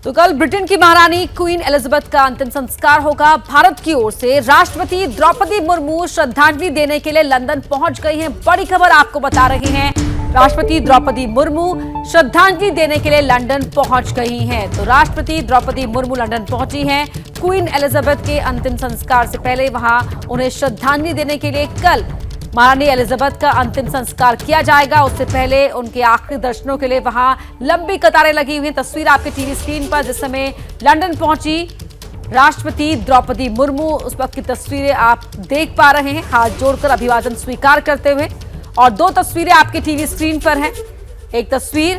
तो कल ब्रिटेन की महारानी क्वीन एलिजाबेथ का अंतिम संस्कार होगा। भारत की ओर से राष्ट्रपति द्रौपदी मुर्मू श्रद्धांजलि देने के लिए लंदन पहुंच गई हैं। बड़ी खबर आपको बता रहे हैं, राष्ट्रपति द्रौपदी मुर्मू श्रद्धांजलि देने के लिए लंदन पहुंच गई हैं। तो राष्ट्रपति द्रौपदी मुर्मू लंदन पहुंची हैं। क्वीन एलिजाबेथ के अंतिम संस्कार से पहले वहां उन्हें श्रद्धांजलि देने के लिए कल महारानी एलिजाबेथ का अंतिम संस्कार किया जाएगा। उससे पहले उनके आखिरी दर्शनों के लिए वहां लंबी कतारें लगी हुई हैं। तस्वीर आपके टीवी स्क्रीन पर जिस समय लंदन पहुंची राष्ट्रपति द्रौपदी मुर्मू, उस वक्त की तस्वीरें आप देख पा रहे हैं, हाथ जोड़कर अभिवादन स्वीकार करते हुए। और दो तस्वीरें आपके टीवी स्क्रीन पर हैं। एक तस्वीर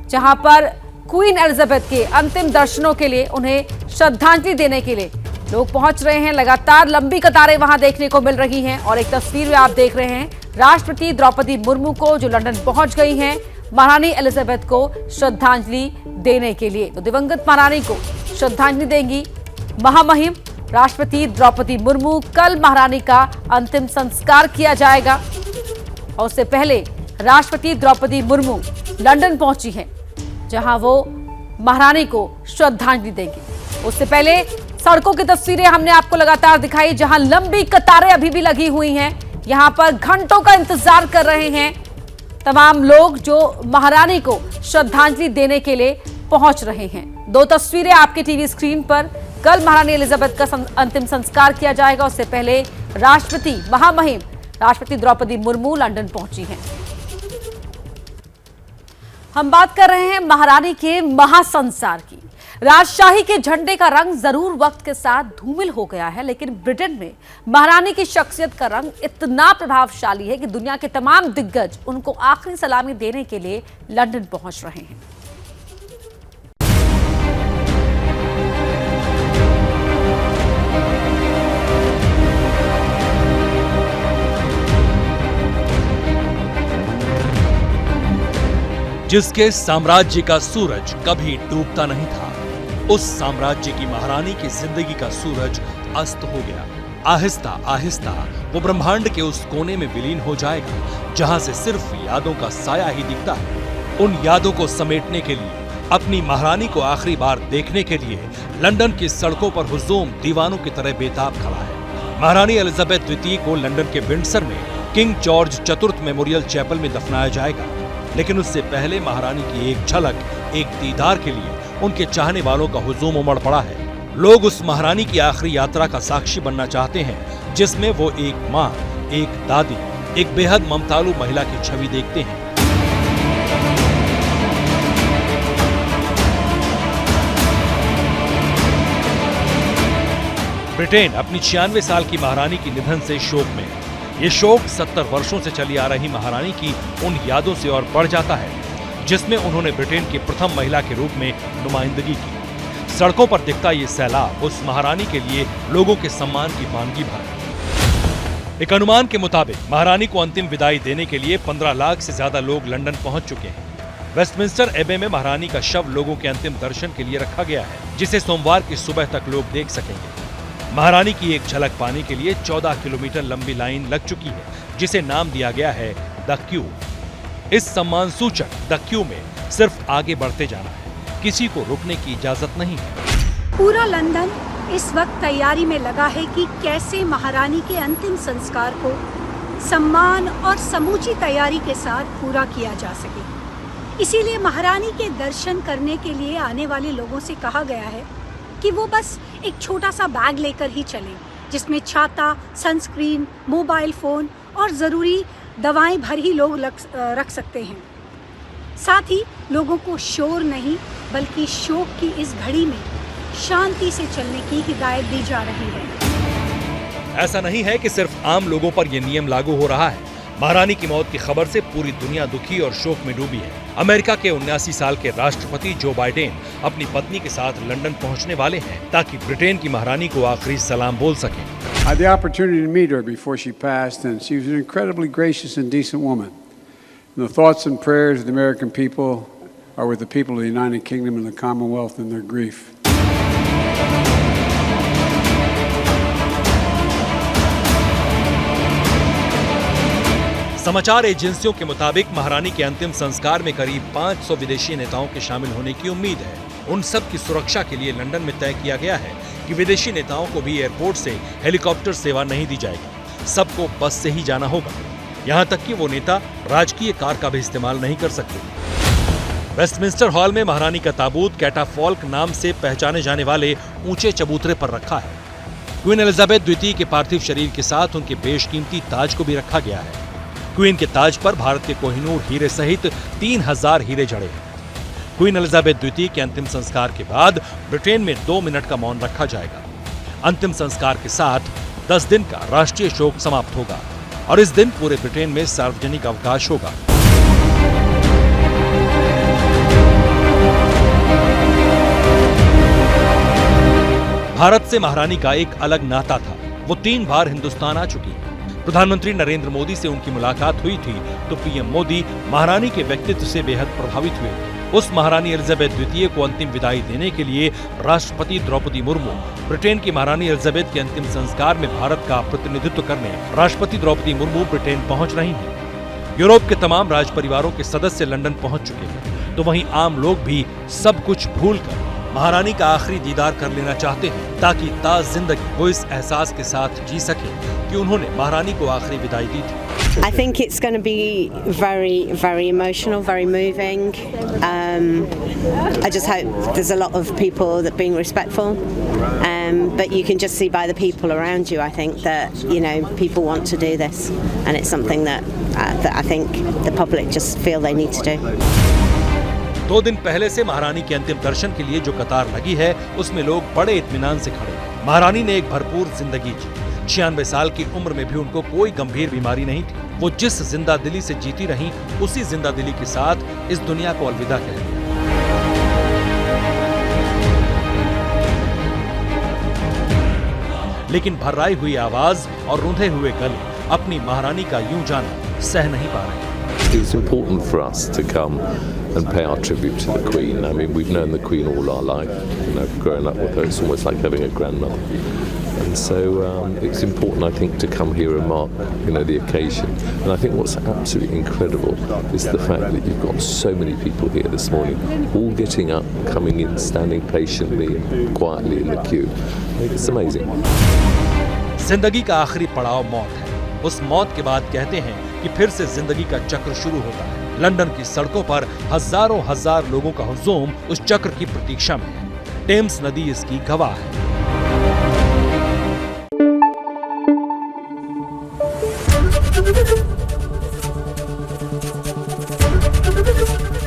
जहां पर क्वीन एलिजाबेथ के अंतिम दर्शनों के लिए उन्हें श्रद्धांजलि देने के लिए लोग पहुंच रहे हैं। लगातार लंबी कतारें वहां देखने को मिल रही हैं। और एक तस्वीर में आप देख रहे हैं राष्ट्रपति द्रौपदी मुर्मू को, जो लंदन पहुंच गई हैं महारानी एलिजाबेथ को श्रद्धांजलि देने के लिए। तो दिवंगत महारानी को श्रद्धांजलि देंगी महामहिम राष्ट्रपति द्रौपदी मुर्मू। कल महारानी का अंतिम संस्कार किया जाएगा और उससे पहले राष्ट्रपति द्रौपदी मुर्मू लंदन पहुंची हैं, जहां वो महारानी को श्रद्धांजलि देंगी। उससे पहले सड़कों की तस्वीरें हमने आपको लगातार दिखाई, जहां लंबी कतारें अभी भी लगी हुई हैं। यहां पर घंटों का इंतजार कर रहे हैं तमाम लोग जो महारानी को श्रद्धांजलि देने के लिए पहुंच रहे हैं। दो तस्वीरें आपके टीवी स्क्रीन पर। कल महारानी एलिजाबेथ का अंतिम संस्कार किया जाएगा। उससे पहले राष्ट्रपति महामहिम राष्ट्रपति द्रौपदी मुर्मू लंदन पहुंची हैं। हम बात कर रहे हैं महारानी के महासंसार की। राजशाही के झंडे का रंग जरूर वक्त के साथ धूमिल हो गया है, लेकिन ब्रिटेन में महारानी की शख्सियत का रंग इतना प्रभावशाली है कि दुनिया के तमाम दिग्गज उनको आखिरी सलामी देने के लिए लंदन पहुंच रहे हैं। जिसके साम्राज्य का सूरज कभी डूबता नहीं था, उस साम्राज्य की महारानी की जिंदगी का सूरज अस्त हो गया। आहिस्ता आहिस्ता वो ब्रह्मांड के उस कोने में विलीन हो जाएगा जहां से सिर्फ यादों का साया ही दिखता है। उन यादों को समेटने के लिए, अपनी महारानी को आखिरी बार देखने के लिए लंदन की सड़कों पर हुजूम दीवानों की तरह बेताब खड़ा है। महारानी एलिजाबेथ द्वितीय को लंदन के विंडसर में किंग जॉर्ज चतुर्थ मेमोरियल चैपल में दफनाया जाएगा, लेकिन उससे पहले महारानी की एक झलक, एक दीदार के लिए उनके चाहने वालों का हुजूम उमड़ पड़ा है। लोग उस महारानी की आखिरी यात्रा का साक्षी बनना चाहते हैं, जिसमें वो एक माँ, एक दादी, एक बेहद ममतालू महिला की छवि देखते हैं। ब्रिटेन अपनी 96 साल की महारानी की निधन से शोक में। ये शोक 70 वर्षों से चली आ रही महारानी की उन यादों से और बढ़ जाता है जिसमें उन्होंने ब्रिटेन की प्रथम महिला के रूप में नुमाइंदगी की। सड़कों पर दिखता ये सैलाब उस महारानी के लिए लोगों के सम्मान की वानगी भर है। एक अनुमान के मुताबिक महारानी को अंतिम विदाई देने के लिए 15 लाख से ज्यादा लोग लंदन पहुंच चुके हैं। वेस्टमिंस्टर एबे में महारानी का शव लोगों के अंतिम दर्शन के लिए रखा गया है, जिसे सोमवार की सुबह तक लोग देख सकेंगे। महारानी की एक झलक पाने के लिए 14 किलोमीटर लंबी लाइन लग चुकी है, जिसे नाम दिया गया है द क्यू। इस सम्मान सूचक द क्यू में सिर्फ आगे बढ़ते जाना है, किसी को रुकने की इजाजत नहीं है। पूरा लंदन इस वक्त तैयारी में लगा है कि कैसे महारानी के अंतिम संस्कार को सम्मान और समूची तैयारी के साथ पूरा किया जा सके। इसीलिए महारानी के दर्शन करने के लिए आने वाले लोगों से कहा गया है कि वो बस एक छोटा सा बैग लेकर ही चलें, जिसमें छाता, सनस्क्रीन, मोबाइल फोन और ज़रूरी दवाएं भर ही लोग रख सकते हैं। साथ ही लोगों को शोर नहीं बल्कि शोक की इस घड़ी में शांति से चलने की हिदायत दी जा रही है। ऐसा नहीं है कि सिर्फ आम लोगों पर यह नियम लागू हो रहा है। महारानी की मौत की खबर से पूरी दुनिया दुखी और शोक में डूबी है। अमेरिका के 79 साल के राष्ट्रपति जो बाइडेन अपनी पत्नी के साथ लंदन पहुंचने वाले हैं ताकि ब्रिटेन की महारानी को आखिरी सलाम बोल सकें। I had the opportunity to meet her before she passed, and she was an incredibly gracious and decent woman. And the thoughts and prayers of the American people are with the people of the United Kingdom and the Commonwealth in their grief. समाचार एजेंसियों के मुताबिक महारानी के अंतिम संस्कार में करीब 500 विदेशी नेताओं के शामिल होने की उम्मीद है। उन सब की सुरक्षा के लिए लंदन में तय किया गया है कि विदेशी नेताओं को भी एयरपोर्ट से हेलीकॉप्टर सेवा नहीं दी जाएगी, सबको बस से ही जाना होगा। यहाँ तक कि वो नेता राजकीय कार का भी इस्तेमाल नहीं कर सकते। वेस्टमिंस्टर हॉल में महारानी का ताबूत कैटाफॉल्क नाम से पहचाने जाने वाले ऊंचे चबूतरे पर रखा है। क्वीन एलिजाबेथ द्वितीय के पार्थिव शरीर के साथ उनके बेशकीमती ताज को भी रखा गया है। क्वीन के ताज पर भारत के कोहिनूर हीरे सहित 3000 हीरे जड़े हैं। क्वीन एलिजाबेथ द्वितीय के अंतिम संस्कार के बाद ब्रिटेन में 2 मिनट का मौन रखा जाएगा। अंतिम संस्कार के साथ 10 दिन का राष्ट्रीय शोक समाप्त होगा और इस दिन पूरे ब्रिटेन में सार्वजनिक अवकाश होगा। भारत से महारानी का एक अलग नाता था। वो 3 बार हिंदुस्तान आ चुकी है। प्रधानमंत्री नरेंद्र मोदी से उनकी मुलाकात हुई थी तो पीएम मोदी महारानी के व्यक्तित्व से बेहद प्रभावित हुए। उस महारानी एलिजाबेथ द्वितीय को अंतिम विदाई देने के लिए राष्ट्रपति द्रौपदी मुर्मू ब्रिटेन की महारानी एलिजाबेथ के अंतिम संस्कार में भारत का प्रतिनिधित्व करने राष्ट्रपति द्रौपदी मुर्मू ब्रिटेन पहुंच रही हैं। यूरोप के तमाम राज परिवारों के सदस्य लंदन पहुंच चुके हैं, तो वहीं आम लोग भी सब कुछ भूलकर महारानी का आखिरी दीदार कर लेना चाहते हैं ताकि ताज जिंदगी वो इस एहसास के साथ जी सके कि उन्होंने महारानी को आखिरी विदाई दी थी। I think it's going to be very, very emotional, very moving. I just hope there's a lot of people that are being respectful. But you can just see by the people around you, I think, that, you know, people want to do this. And it's something that I think the public just feel they need to do. 2 दिन पहले से महारानी के अंतिम दर्शन के लिए जो कतार लगी है, उसमें लोग बड़े इत्मीनान से खड़े हैं। महारानी ने एक भरपूर जिंदगी जी। 96 साल की उम्र में भी उनको कोई गंभीर बीमारी नहीं थी। वो जिस जिंदा दिली से जीती रहीं, उसी जिंदा दिली के साथ इस दुनिया को अलविदा कह दिया। लेकिन भर्राई हुई आवाज और रूंधे हुए गले अपनी महारानी का यूं जाना सह नहीं पा रहे। It's important for us to come and pay our tribute to the Queen. I mean, we've known the Queen all our life. You know, growing up with her, it's almost like having a grandmother. And so it's important, I think, to come here and mark, you know, the occasion. And I think what's absolutely incredible is the fact that you've got so many people here this morning, all getting up, coming in, standing patiently, quietly in the queue. It's amazing. जिंदगी का आखिरी पड़ाव मौत है। उस मौत के बाद कहते हैं कि फिर से जिंदगी का चक्र शुरू होता है। लंदन की सड़कों पर हजारों हजार लोगों का हुजूम उस चक्र की प्रतीक्षा में है। टेम्स नदी इसकी गवाह है।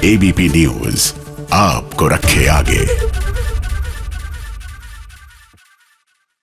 एबीपी न्यूज आपको रखे आगे।